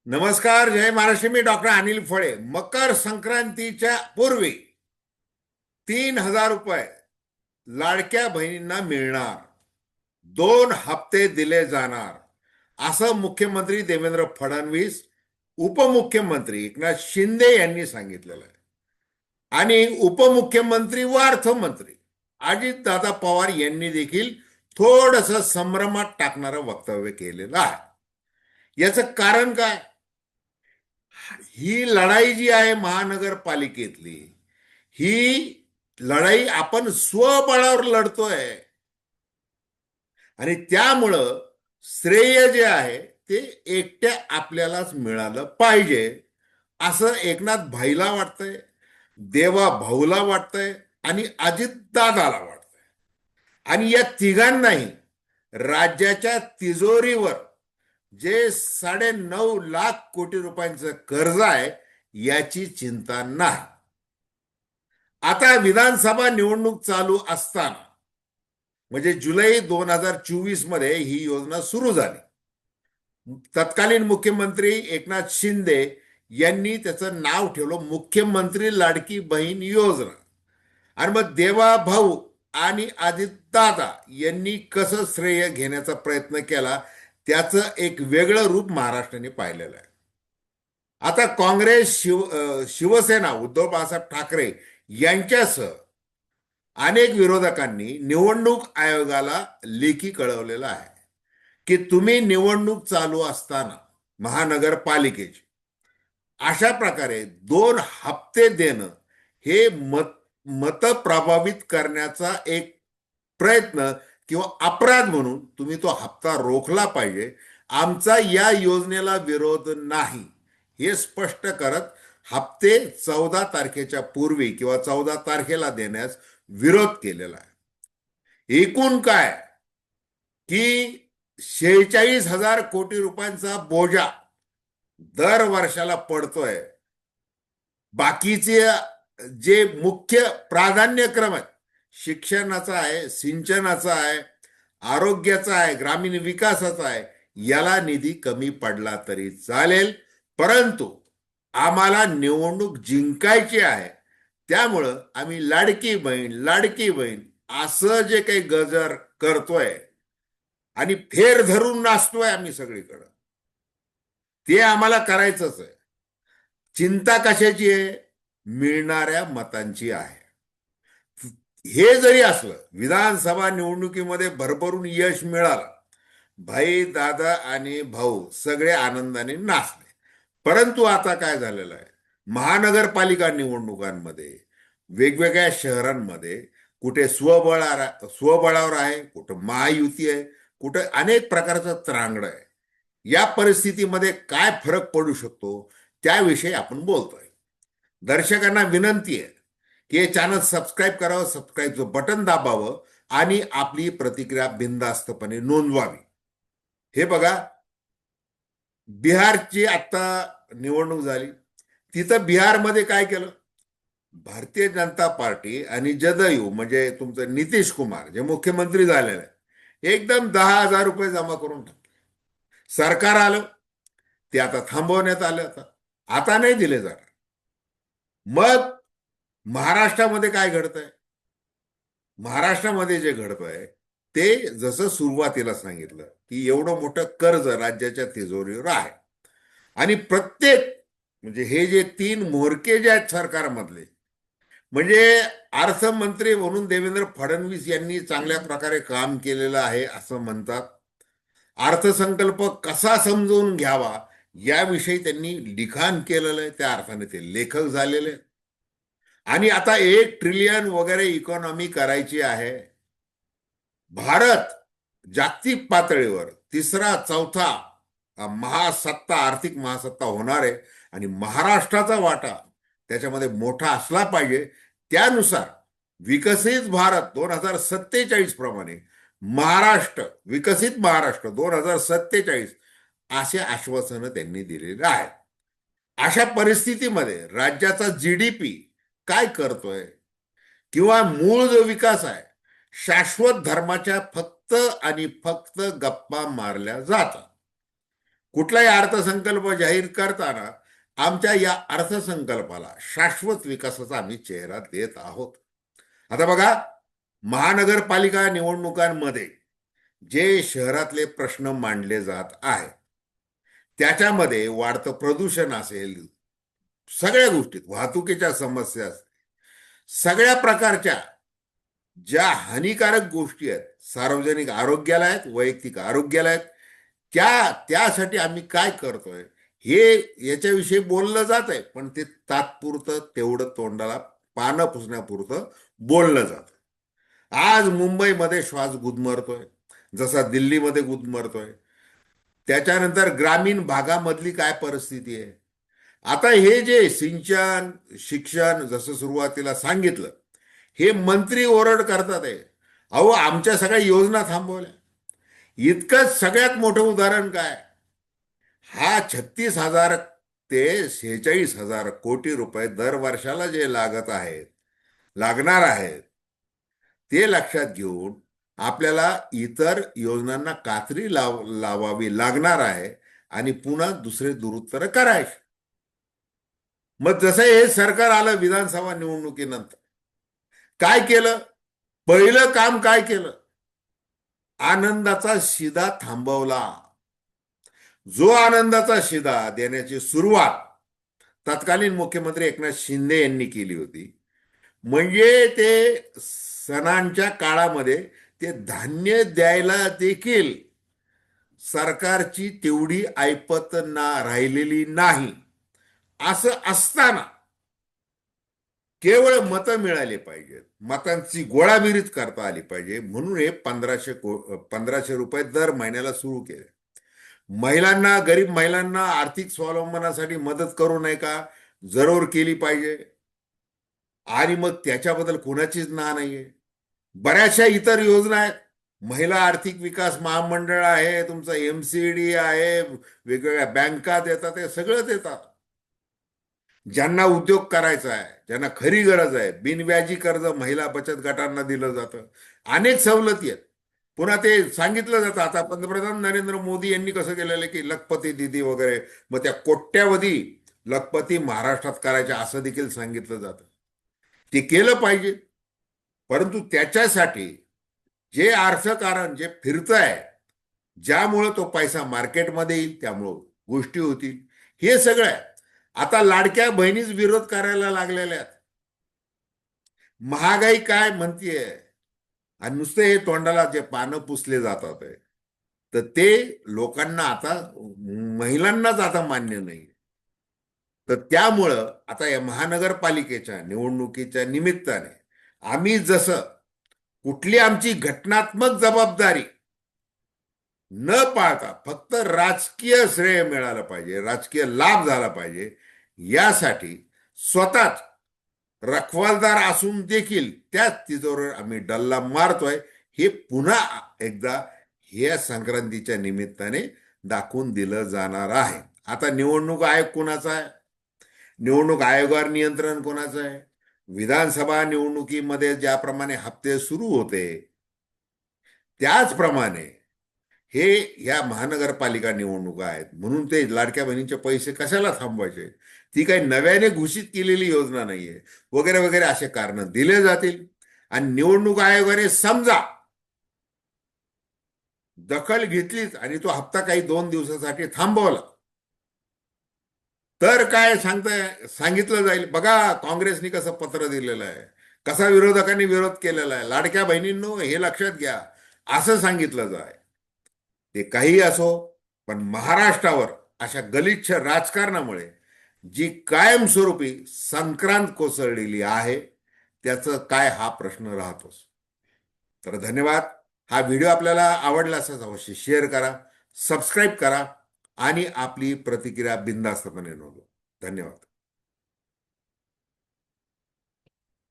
नमस्कार. जय महाराष्ट्र. मी डॉक्टर अनिल फळे. मकर संक्रांतीच्या पूर्वी 3,000 रुपये लाडक्या बहिणींना मिळणार. 2 हप्ते दिले जाणार असं मुख्यमंत्री देवेंद्र फडणवीस, उपमुख्यमंत्री एकनाथ शिंदे यांनी सांगितलेलं आहे. आणि उपमुख्यमंत्री व अर्थमंत्री अजितदादा पवार यांनी देखील थोडस संभ्रमात टाकणारं वक्तव्य केलेलं आहे. याचं कारण काय? ही लढाई जी आहे महानगरपालिकेतली, ही लढाई आपण स्वबळावर लढतोय. आणि त्यामुळं श्रेय जे आहे ते एकट्या आपल्यालाच मिळालं पाहिजे असं एकनाथ भाईला वाटतंय, देवा भाऊला वाटतंय आणि अजितदादाला वाटतंय. आणि या तिघांनाही राज्याच्या तिजोरीवर जे 9.5 लाख कोटी रुपयांचं कर्ज आहे याची चिंता नाही. आता विधानसभा निवडणूक चालू असताना म्हणजे जुलै 2024 मध्ये ही योजना सुरू झाली. तत्कालीन मुख्यमंत्री एकनाथ शिंदे यांनी त्याचं नाव ठेवलं मुख्यमंत्री लाडकी बहीण योजना. आणि मग देवा भाऊ आणि अजितदादा यांनी कसं श्रेय घेण्याचा प्रयत्न केला त्याचं एक वेगळं रूप महाराष्ट्राने पाहिलेलं आहे. आता काँग्रेस, शिवसेना, उद्धव बाळासाहेब ठाकरे यांच्यासह अनेक विरोधकांनी निवडणूक आयोगाला लेखी कळवलेलं आहे की तुम्ही निवडणूक चालू असताना महानगरपालिकेची अशा प्रकारे 2 हप्ते देणं हे मत प्रभावित करण्याचा एक प्रयत्न किंवा अपराध म्हणून तुम्ही तो हप्ता रोखला पाहिजे. आमचा या योजनेला विरोध नाही हे स्पष्ट करत हप्ते 14 तारखेच्या पूर्वी किंवा 14 तारखेला देण्यास विरोध केलेला आहे. एकूण काय की 46,000 कोटी रुपयांचा बोजा दर वर्षाला पडतोय. बाकीचे जे मुख्य प्राधान्यक्रम आहेत, शिक्षणाचा आहे, सिंचनाचा आहे, आरोग्याचा आहे, ग्रामीण विकासाचा आहे, याला निधी कमी पडला तरी चालेल. परंतु आम्हाला निवडणूक जिंकायची आहे, त्यामुळं आम्ही लाडकी बहीण लाडकी बहीण असं जे काही गजर करतोय आणि फेर धरून नाचतोय आम्ही सगळीकडं, ते आम्हाला करायचंच आहे. चिंता कशाची आहे? मिळणाऱ्या मतांची आहे. हे जरी असलं, विधानसभा निवडणुकीमध्ये भरभरून यश मिळालं, भाई दादा आणि भाऊ सगळे आनंदाने नाचले. परंतु आता काय झालेलं आहे, महानगरपालिका निवडणुकांमध्ये वेगवेगळ्या शहरांमध्ये कुठे स्वबळावर आहे, कुठं महायुती आहे, कुठं अनेक प्रकारचं त्रांगड आहे. या परिस्थितीमध्ये काय फरक पडू शकतो त्याविषयी आपण बोलतोय. दर्शकांना विनंती आहे की हे चॅनल सबस्क्राईब करावं, सबस्क्राईबचं बटन दाबावं आणि आपली प्रतिक्रिया बिनधास्तपणे नोंदवावी. हे बघा, बिहारची आता निवडणूक झाली. तिथं बिहारमध्ये काय केलं, भारतीय जनता पार्टी आणि जदयू म्हणजे तुमचं नितीश कुमार जे मुख्यमंत्री झालेले आहे, एकदम 10,000 रुपये जमा करून टाकले. सरकार आलं, ते आता थांबवण्यात आलं. आता नाही दिले जाणार. मग महाराष्ट्रामध्ये काय घडतंय? महाराष्ट्रामध्ये जे घडतंय ते जसं सुरुवातीला सांगितलं की एवढं मोठं कर्ज राज्याच्या तिजोरीवर आहे. आणि प्रत्येक म्हणजे हे जे 3 म्होरके जे आहेत सरकारमधले, म्हणजे अर्थमंत्री म्हणून देवेंद्र फडणवीस यांनी चांगल्या प्रकारे काम केलेलं आहे असं म्हणतात. अर्थसंकल्प कसा समजून घ्यावा याविषयी त्यांनी लिखाण केलेलं आहे, त्या अर्थाने ते लेखक झालेले. आणि आता 1 ट्रिलियन वगैरे इकॉनॉमी करायची आहे. भारत जागतिक पातळीवर 3रा-4था महासत्ता, आर्थिक महासत्ता होणार आहे. आणि महाराष्ट्राचा वाटा त्याच्यामध्ये मोठा असला पाहिजे. त्यानुसार विकसित भारत 2047 प्रमाणे महाराष्ट्र, विकसित महाराष्ट्र 2047 असे आश्वासनं त्यांनी दिलेले आहेत. अशा परिस्थितीमध्ये राज्याचा जीडीपी काय करतोय किंवा मूळ जो विकास आहे, शाश्वत धर्माच्या फक्त आणि फक्त गप्पा मारल्या जातात. कुठलाही अर्थसंकल्प जाहीर करताना आमच्या या अर्थसंकल्पाला शाश्वत विकासाचा आम्ही चेहरा देत आहोत. आता बघा, महानगरपालिका निवडणुकांमध्ये जे शहरातले प्रश्न मांडले जात आहेत त्याच्यामध्ये वाढतं प्रदूषण असेल, सगळ्या गोष्टीत वाहतुकीच्या समस्या असतील, सगळ्या प्रकारच्या ज्या हानिकारक गोष्टी आहेत सार्वजनिक आरोग्याला आहेत, वैयक्तिक आरोग्याला आहेत, त्यासाठी आम्ही काय करतोय हे याच्याविषयी बोललं जात आहे, पण ते तात्पुरतं तेवढं तोंडाला पानं पुसण्यापुरतं बोललं जातं. आज मुंबईमध्ये श्वास गुदमरतोय जसा दिल्लीमध्ये गुदमरतोय. त्याच्यानंतर ग्रामीण भागामधली काय परिस्थिती आहे. आता हे जे सिंचन शिक्षण जसं सुरुवातीला सांगितलं, हे मंत्री ओरड करतात आहे, अहो आमच्या सगळ्या योजना थांबवल्या. इतकंच सगळ्यात मोठं उदाहरण काय, हा 36,000 ते 46,000 कोटी रुपये दर वर्षाला जे लागणार आहेत ते लक्षात घेऊन आपल्याला इतर योजनांना कात्री लावावी लागणार आहे आणि पुन्हा दुसरे दुरुत्तर करायचे. मग जसं हे सरकार आलं विधानसभा निवडणुकीनंतर काय केलं, पहिलं काम काय केलं, आनंदाचा शिदा थांबवला. जो आनंदाचा शिदा देण्याची सुरुवात तत्कालीन मुख्यमंत्री एकनाथ शिंदे यांनी केली होती, म्हणजे ते सणांच्या काळामध्ये ते धान्य द्यायला देखील सरकारची तेवढी ऐपत राहिलेली नाही. असं असताना केवळ मतं मिळाली पाहिजेत, मतांची गोळाबेरीज करता आली पाहिजे म्हणून हे 1500 रुपये दर महिन्याला सुरू केले. महिलांना, गरीब महिलांना आर्थिक स्वावलंबनासाठी मदत करू नये का, जरूर केली पाहिजे. आणि मग त्याच्याबद्दल कोणाचीच नाहीये. बऱ्याचशा इतर योजना आहेत, महिला आर्थिक विकास महामंडळ आहे, तुमचं MCD आहे, वेगवेगळ्या बँका देतात, हे सगळं देतात. ज्यांना उद्योग करायचा आहे, ज्यांना खरी गरज आहे, बिनव्याजी कर्ज महिला बचत गटांना दिलं जातं, अनेक सवलती आहेत. पुन्हा ते सांगितलं जातं, आता पंतप्रधान नरेंद्र मोदी यांनी कसं केलेलं की लखपती दिदी वगैरे, मग त्या कोट्यावधी लखपती महाराष्ट्रात करायच्या असं देखील सांगितलं जातं. ते केलं पाहिजे, परंतु त्याच्यासाठी जे अर्थकारण जे फिरतं आहे, ज्यामुळं तो पैसा मार्केटमध्ये येईल, त्यामुळं गोष्टी होतील, हे सगळं आहे. आता लाडक्या बहिणीच विरोध करायला लागलेल्या आहेत. महागाई काय म्हणतीये, आणि नुसते हे तोंडाला जे पानं पुसले जातात आहे, तर ते लोकांना आता, महिलांनाच आता मान्य नाही. तर त्यामुळं आता या महानगरपालिकेच्या निवडणुकीच्या निमित्ताने आम्ही जसं कुठली आमची घटनात्मक जबाबदारी न पाळता फक्त राजकीय श्रेय मिळालं पाहिजे, राजकीय लाभ झाला पाहिजे, यासाठी स्वतःच रखवालदार असून देखील त्याच तिजोरीवर आम्ही डल्ला मारतोय, हे पुन्हा एकदा या संक्रांतीच्या निमित्ताने दाखवून दिलं जाणार आहे. आता निवडणूक आयोग कोणाचा आहे, निवडणूक आयोगावर नियंत्रण कोणाचं आहे. विधानसभा निवडणुकीमध्ये ज्याप्रमाणे हप्ते सुरू होते त्याचप्रमाणे हे या महानगरपालिका निवडणुका आहेत, म्हणून ते लाडक्या बहिणींचे पैसे कशाला थांबवायचे, ती काही नव्याने घोषित केलेली योजना नाहीये वगैरे वगैरे असे कारण दिले जातील. आणि निवडणूक आयोगाने समजा दखल घेतलीच आणि तो हप्ता काही 2 दिवसासाठी थांबवला, तर काय सांगितलं जाईल, बघा काँग्रेसने कसं पत्र दिलेलं आहे, कसा विरोधकांनी विरोध केलेला आहे, लाडक्या बहिणींनो हे लक्षात घ्या, असं सांगितलं जाय. ते काही असो, पण महाराष्ट्रावर अशा गलिच्छ राजकारणामुळे जी कायमस्वरूपी संक्रांत कोसळलेली आहे त्याचं काय हा प्रश्न राहतोच. तर धन्यवाद. हा व्हिडिओ आपल्याला आवडला असेल अवश्य शेअर करा, सबस्क्राईब करा आणि आपली प्रतिक्रिया बिनधास्तपणे नोंदवा. धन्यवाद.